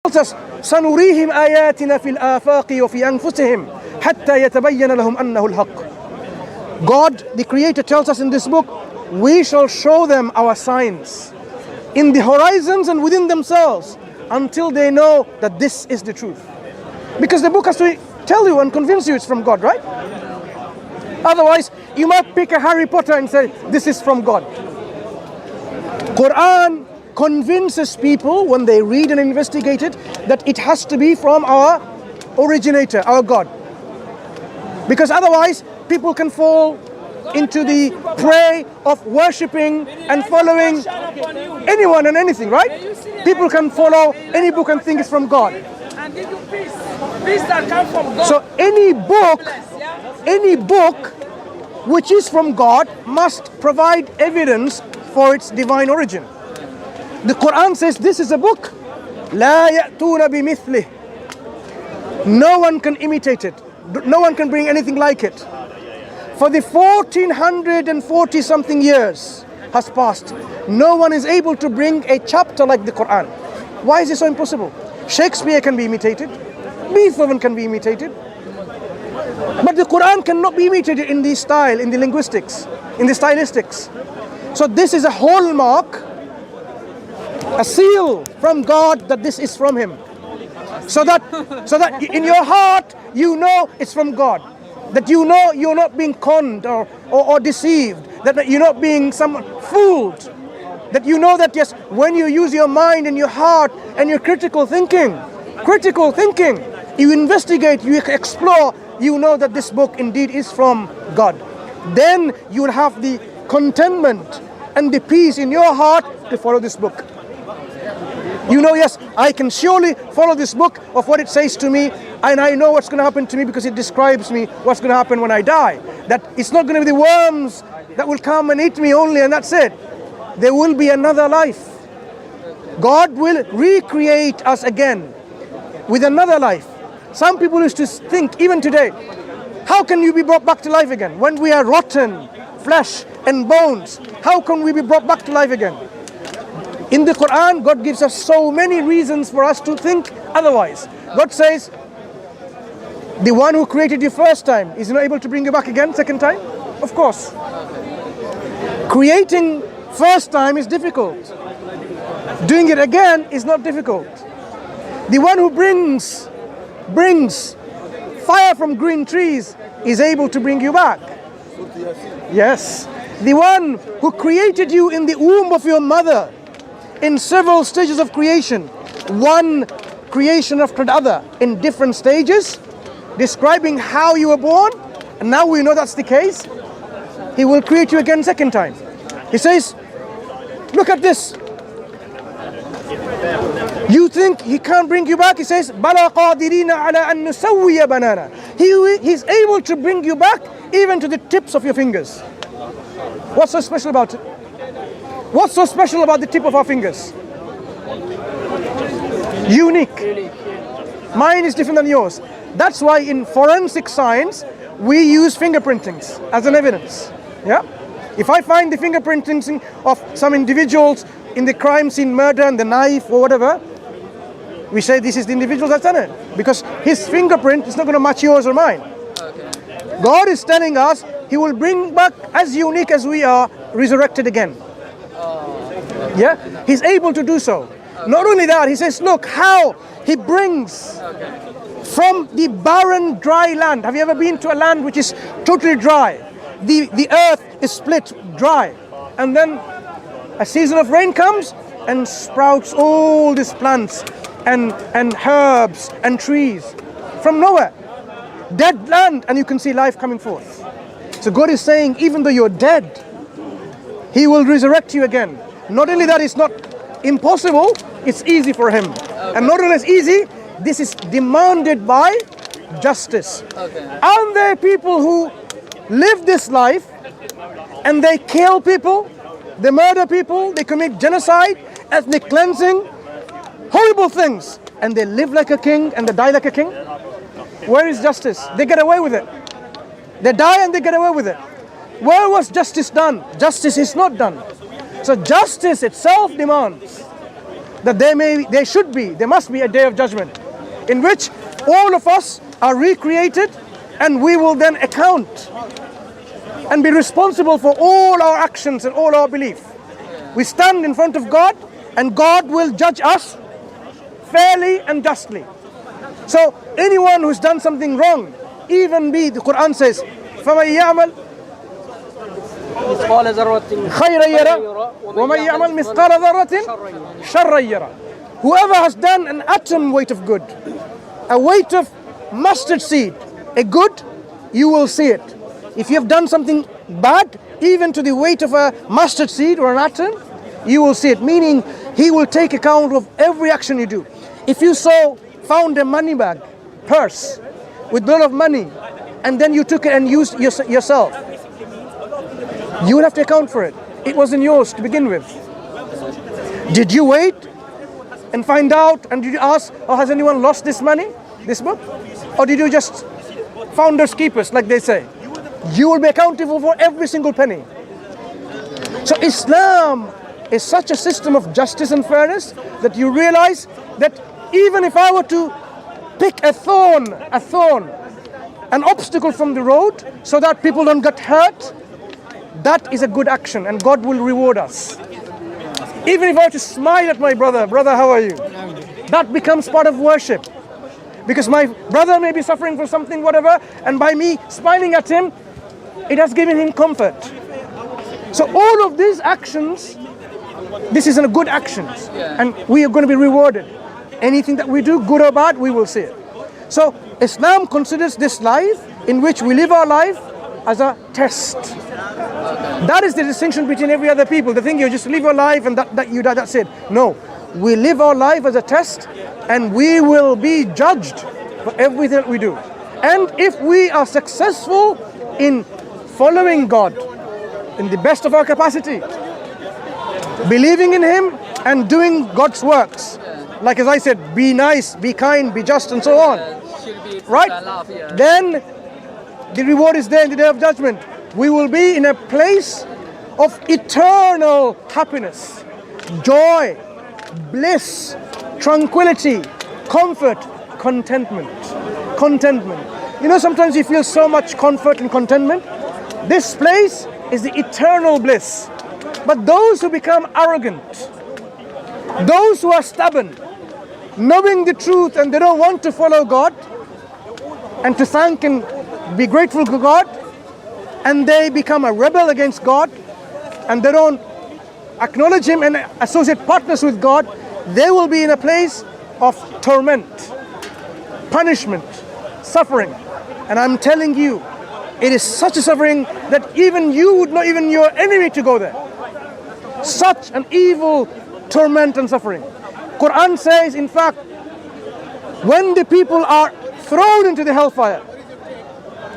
tells us, سَنُرِيهِمْ آيَاتِنَا فِي الْآفَاقِ وَفِي أَنفُسِهِمْ حَتَّى يَتَبَيَّنَ لَهُمْ أَنَّهُ الْحَقُّ. God, the Creator, tells us in this book, we shall show them our signs in the horizons and within themselves until they know that this is the truth. Because the book has to tell you and convince you it's from God, right? Otherwise, you might pick a Harry Potter and say, this is from God. Quran convinces people when they read and investigate it that it has to be from our originator, our God. Because otherwise, people can fall into the prey of worshipping and following anyone and anything, right? People can follow any book and think it's from God. And give you peace. Peace that comes from God. So any book which is from God must provide evidence for its divine origin. The Quran says this is a book. لا يأتون بمثله. No one can imitate it. No one can bring anything like it. For the 1440 something years has passed, no one is able to bring a chapter like the Quran. Why is it so impossible? Shakespeare can be imitated, Beethoven can be imitated, but the Quran cannot be imitated in the style, in the linguistics, in the stylistics. So this is a hallmark, a seal from God that this is from Him. So that in your heart you know it's from God. That you know you're not being conned or deceived. That you're not being fooled. That you know that yes, when you use your mind and your heart and your critical thinking, you investigate, you explore, you know that this book indeed is from God. Then you will have the contentment and the peace in your heart to follow this book. You know, yes, I can surely follow this book of what it says to me, and I know what's going to happen to me because it describes me what's going to happen when I die. That it's not going to be the worms that will come and eat me only and that's it. There will be another life. God will recreate us again with another life. Some people used to think, even today, how can you be brought back to life again? When we are rotten, flesh and bones, how can we be brought back to life again? In the Quran, God gives us so many reasons for us to think otherwise. God says, the one who created you first time is not able to bring you back again second time? Of course. Creating first time is difficult. Doing it again is not difficult. The one who brings fire from green trees is able to bring you back. Yes. The one who created you in the womb of your mother in several stages of creation, one creation after the other in different stages, describing how you were born, and now we know that's the case. He will create you again second time. He says, look at this. You think He can't bring you back? He says, بَلَا قَادِرِينَ عَلَىٰ أَن نُسَوِّيَ بَنَانَا. He's able to bring you back even to the tips of your fingers. What's so special about it? What's so special about the tip of our fingers? Unique. Mine is different than yours. That's why in forensic science, we use fingerprintings as an evidence. Yeah? If I find the fingerprintings of some individuals in the crime scene, murder and the knife or whatever, we say this is the individual that's done it. Because his fingerprint is not going to match yours or mine. Okay. God is telling us He will bring back as unique as we are, resurrected again. Yeah, He's able to do so. Not only that, He says, look how He brings from the barren, dry land. Have you ever been to a land which is totally dry? The earth is split dry. And then a season of rain comes and sprouts all these plants and herbs and trees from nowhere. Dead land, and you can see life coming forth. So God is saying, even though you're dead, He will resurrect you again. Not only that, it's not impossible, it's easy for Him. Okay. And not only is easy, this is demanded by justice. Okay. Aren't there people who live this life and they kill people, they murder people, they commit genocide, ethnic cleansing, horrible things, and they live like a king and they die like a king? Where is justice? They get away with it. They die and they get away with it. Where was justice done? Justice is not done. So justice itself demands that there must be a day of judgment in which all of us are recreated, and we will then account and be responsible for all our actions and all our belief. We stand in front of God, and God will judge us fairly and justly. So anyone who's done something wrong, even the Quran says, فَمَنْ يَعْمَلْ مثقال ذرة خَيْرًا يَرَى وَمَنْ يَعْمَلْ مِثْقَالَ ذَرَّةٍ شَرًّا يَرَى. Whoever has done an atom weight of good, a weight of mustard seed, a good, you will see it. If you have done something bad, even to the weight of a mustard seed or an atom, you will see it. Meaning, He will take account of every action you do. If you found a money bag, purse, with a lot of money, and then you took it and used yourself, you will have to account for it. It wasn't yours to begin with. Did you wait and find out, and did you ask, oh, has anyone lost this money, this book? Or did you just founders keepers, like they say? You will be accountable for every single penny. So Islam is such a system of justice and fairness that you realize that even if I were to pick a thorn, an obstacle from the road so that people don't get hurt, that is a good action, and God will reward us. Even if I were to smile at my brother, how are you? That becomes part of worship. Because my brother may be suffering for something, whatever, and by me smiling at him, it has given him comfort. So all of these actions, this is a good actions, and we are going to be rewarded. Anything that we do, good or bad, we will see it. So Islam considers this life in which we live our life as a test. That is the distinction between every other people. They think you just live your life and that you die, that's it. No, we live our life as a test, and we will be judged for everything that we do. And if we are successful in following God in the best of our capacity, believing in Him and doing God's works, like as I said, be nice, be kind, be just, and so on, right? Then the reward is there in the day of judgment. We will be in a place of eternal happiness, joy, bliss, tranquility, comfort, contentment. You know, sometimes you feel so much comfort and contentment. This place is the eternal bliss. But those who become arrogant, those who are stubborn, knowing the truth and they don't want to follow God and to thank and be grateful to God, and they become a rebel against God, and they don't acknowledge Him and associate partners with God, they will be in a place of torment, punishment, suffering. And I'm telling you, it is such a suffering that even you would not even your enemy to go there. Such an evil torment and suffering. Quran says, in fact, when the people are thrown into the hellfire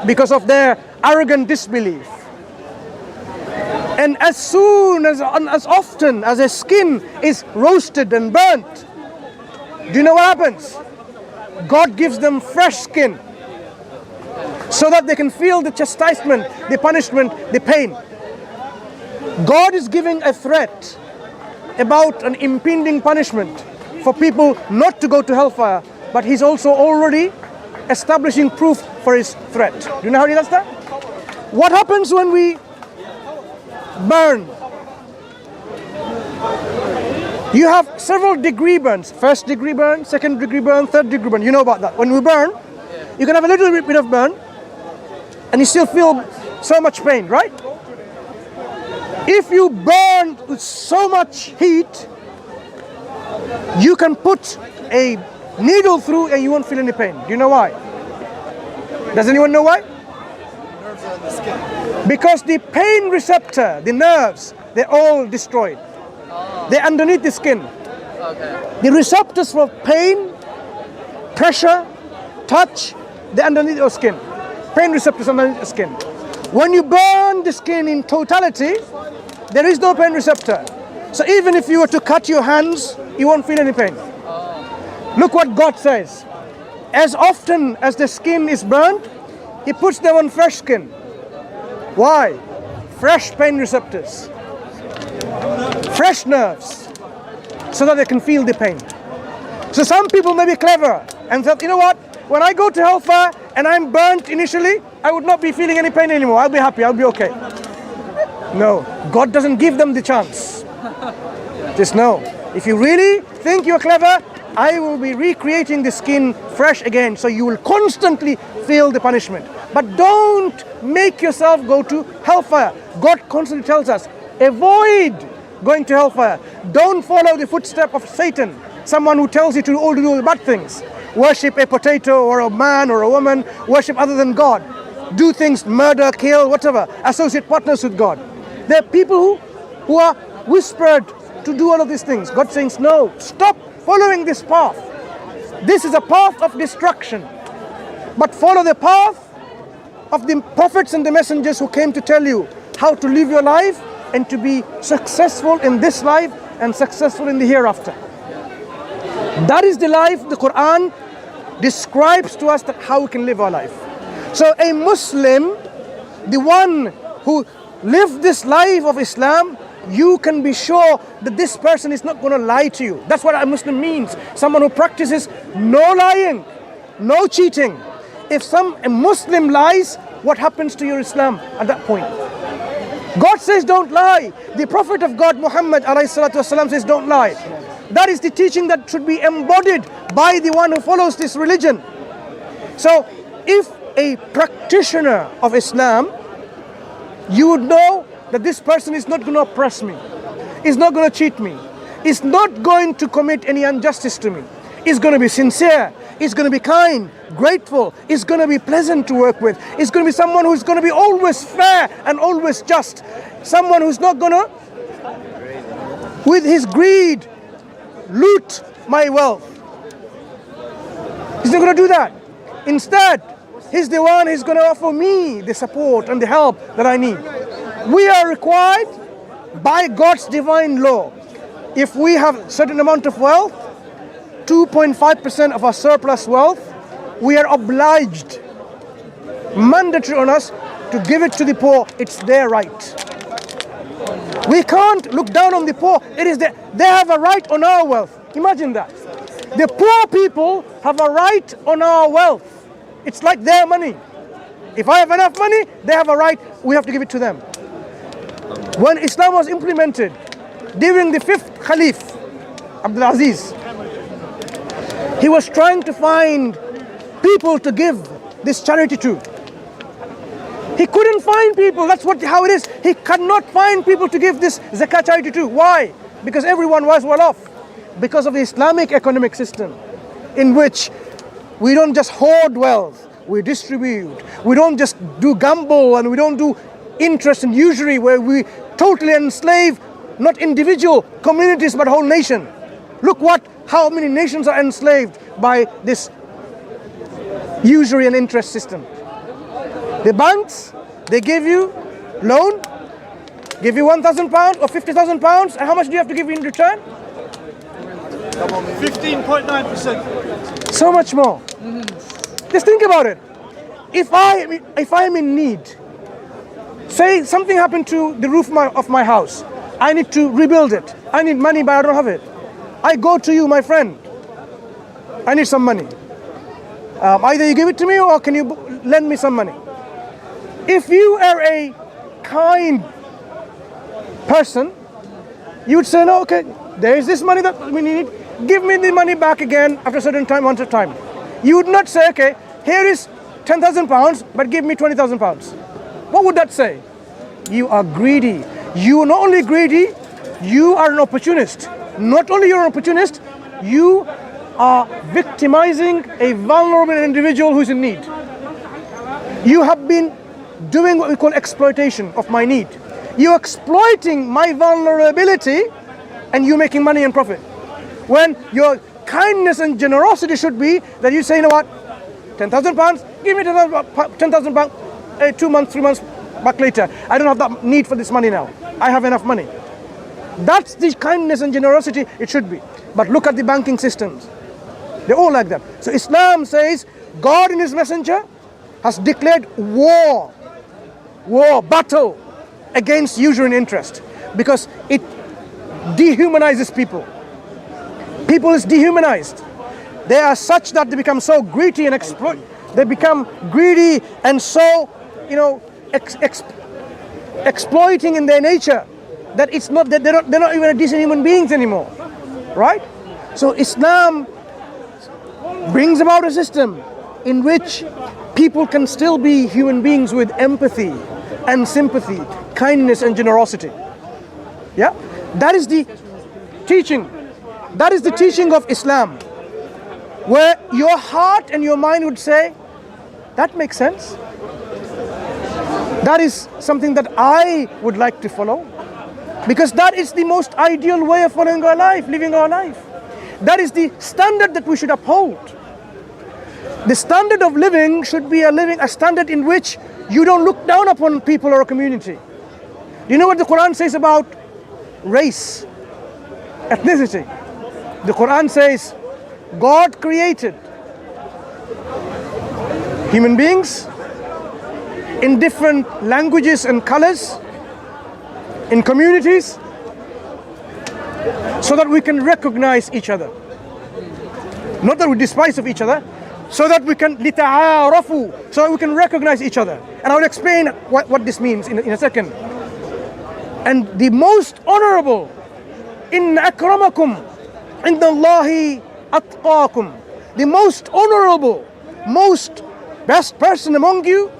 because of their arrogant disbelief, and as often as their skin is roasted and burnt, do you know what happens? God gives them fresh skin so that they can feel the chastisement, the punishment, the pain. God is giving a threat about an impending punishment for people not to go to hellfire, but He's also already establishing proof for His threat. Do you know how He does that? What happens when we burn? You have several degree burns. First degree burn, second degree burn, third degree burn. You know about that. When we burn, you can have a little bit of burn and you still feel so much pain, right? If you burn with so much heat, you can put a needle through and you won't feel any pain. Do you know why? Does anyone know why? Because the pain receptor, the nerves, they're all destroyed. They're underneath the skin. The receptors for pain, pressure, touch, they're underneath your skin. Pain receptors underneath the skin. When you burn the skin in totality, there is no pain receptor. So even if you were to cut your hands, you won't feel any pain. Look what God says. As often as the skin is burned, He puts them on fresh skin. Why? Fresh pain receptors, fresh nerves. so that they can feel the pain. So some people may be clever and say, you know what, when I go to hellfire and I'm burnt initially, I would not be feeling any pain anymore. I'll be happy, I'll be okay. No, God doesn't give them the chance. Just know, if you really think you're clever, I will be recreating the skin fresh again, so you will constantly feel the punishment. But don't make yourself go to hellfire. God constantly tells us, avoid going to hellfire. Don't follow the footstep of Satan, someone who tells you to do bad things. Worship a potato or a man or a woman, worship other than God. Do things, murder, kill, whatever, associate partners with God. There are people who are whispered to do all of these things. God says, no, stop following this path. This is a path of destruction. But follow the path of the prophets and the messengers who came to tell you how to live your life and to be successful in this life and successful in the hereafter. That is the life the Quran describes to us, that how we can live our life. So a Muslim, the one who lived this life of Islam, you can be sure that this person is not going to lie to you. That's what a Muslim means. Someone who practices no lying, no cheating. If a Muslim lies, what happens to your Islam at that point? God says don't lie. The Prophet of God, Muhammad ﷺ, says don't lie. That is the teaching that should be embodied by the one who follows this religion. So if a practitioner of Islam, you would know that this person is not going to oppress me, is not going to cheat me, is not going to commit any injustice to me, is going to be sincere, is going to be kind, grateful, is going to be pleasant to work with, is going to be someone who's going to be always fair and always just, someone who's not going to, with his greed, loot my wealth. He's not going to do that. Instead, he's the one who's going to offer me the support and the help that I need. We are required by God's divine law, if we have a certain amount of wealth, 2.5% of our surplus wealth, we are obliged, mandatory on us, to give it to the poor. It's their right. We can't look down on the poor. They have a right on our wealth. Imagine that. The poor people have a right on our wealth. It's like their money. If I have enough money, they have a right, we have to give it to them. When Islam was implemented, during the 5th Caliph, Abdul Aziz, he was trying to find people to give this charity to. He couldn't find people. That's how it is. He cannot find people to give this zakat charity to. Why? Because everyone was well off. Because of the Islamic economic system, in which we don't just hoard wealth, we distribute. We don't just do gamble, and we don't do interest and usury, where we totally enslave not individual communities but whole nation. Look how many nations are enslaved by this usury and interest system. The banks, they give you loan, give you £1,000 or £50,000, and how much do you have to give in return? 15.9%. So much more. Just think about it. If I am in need, say something happened to the roof of my house, I need to rebuild it. I need money, but I don't have it. I go to you, my friend. I need some money. Either you give it to me, or can you lend me some money? If you are a kind person, you would say, no, okay, there is this money that we need. Give me the money back again after a certain time, once a time. You would not say, okay, here is £10,000, but give me £20,000. What would that say? You are greedy. You are not only greedy, you are an opportunist. Not only you're an opportunist, you are victimizing a vulnerable individual who's in need. You have been doing what we call exploitation of my need. You're exploiting my vulnerability, and you're making money and profit. When your kindness and generosity should be that you say, you know what, £10,000, give me £10,000, 2 months, 3 months back later. I don't have that need for this money now. I have enough money. That's the kindness and generosity it should be. But look at the banking systems. They're all like that. So Islam says God and His Messenger has declared war, battle against usury and interest, because it dehumanizes people. People is dehumanized. They are such that they become so greedy and exploit. They become greedy and so, exploiting in their nature that it's not that they're not even decent human beings anymore, right? So Islam brings about a system in which people can still be human beings with empathy and sympathy, kindness and generosity. Yeah, that is the teaching. That is the teaching of Islam, where your heart and your mind would say, that makes sense. That is something that I would like to follow, because that is the most ideal way of following our life, living our life. That is the standard that we should uphold. The standard of living should be a standard in which you don't look down upon people or a community. Do you know what the Quran says about race, ethnicity? The Quran says God created human beings in different languages and colors, in communities, so that we can recognize each other. Not that we despise of each other, so that we can لِتَعَارَفُوا, so that we can recognize each other. And I will explain what this means in a second. And the most honorable, إِنَّ أَكْرَمَكُمْ عِنْدَ اللَّهِ أَتْقَاكُمْ, the most honorable, most best person among you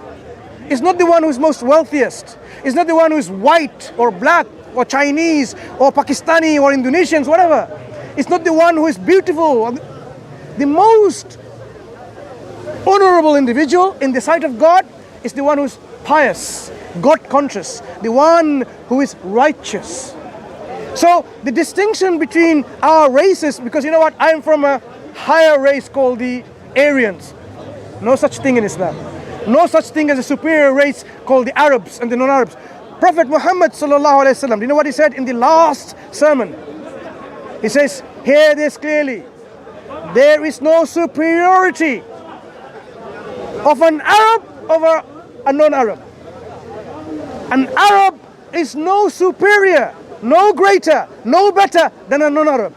is not the one who is most wealthiest. It's not the one who is white or black or Chinese or Pakistani or Indonesians, whatever. It's not the one who is beautiful. The most honorable individual in the sight of God is the one who is pious, God conscious, the one who is righteous. So the distinction between our races, because you know what, I am from a higher race called the Aryans. No such thing in Islam. No such thing as a superior race called the Arabs and the non-Arabs. Prophet Muhammad sallallahu alaihi wasallam, do you know what he said in the last sermon? He says, hear this clearly. There is no superiority of an Arab over a non-Arab. An Arab is no superior, no greater, no better than a non-Arab.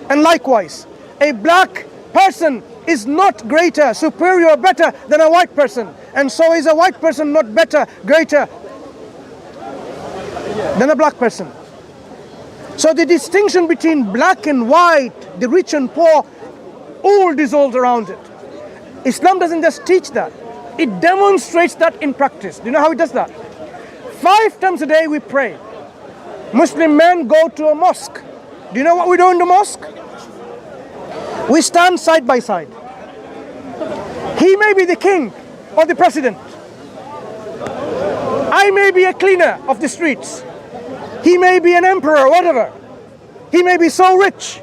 And likewise, a black person is not greater, superior, better than a white person. And so is a white person not better, greater than a black person. So the distinction between black and white, the rich and poor, all dissolves around it. Islam doesn't just teach that. It demonstrates that in practice. Do you know how it does that? 5 times a day we pray. Muslim men go to a mosque. Do you know what we do in the mosque? We stand side by side. He may be the king or the president. I may be a cleaner of the streets. He may be an emperor, whatever. He may be so rich.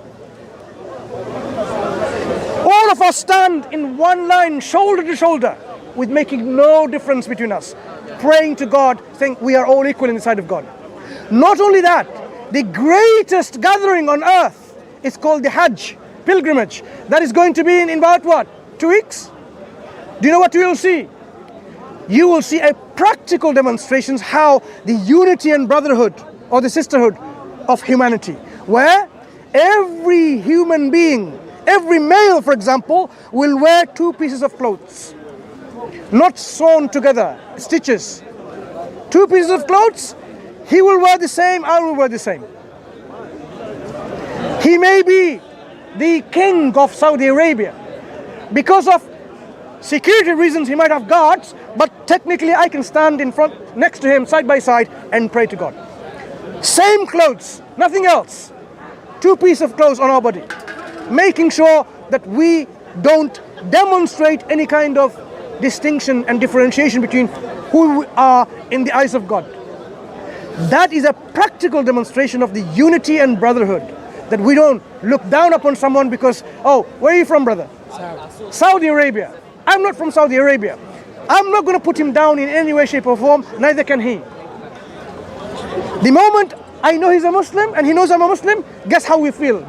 All of us stand in one line, shoulder to shoulder, with making no difference between us, praying to God, saying we are all equal in the sight of God. Not only that, the greatest gathering on earth is called the Hajj, pilgrimage. That is going to be in about what? 2 weeks? Do you know what you will see? You will see a practical demonstrations how the unity and brotherhood or the sisterhood of humanity, where every human being, every male, for example, will wear 2 pieces of clothes, not sewn together, stitches. 2 pieces of clothes, he will wear the same, I will wear the same. He may be the king of Saudi Arabia. Because of security reasons, he might have guards, but technically I can stand in front, next to him, side by side, and pray to God. Same clothes, nothing else. 2 pieces of clothes on our body, making sure that we don't demonstrate any kind of distinction and differentiation between who we are in the eyes of God. That is a practical demonstration of the unity and brotherhood, that we don't look down upon someone because, oh, where are you from, brother? Saudi Arabia. I'm not from Saudi Arabia. I'm not going to put him down in any way, shape or form, neither can he. The moment I know he's a Muslim and he knows I'm a Muslim, guess how we feel?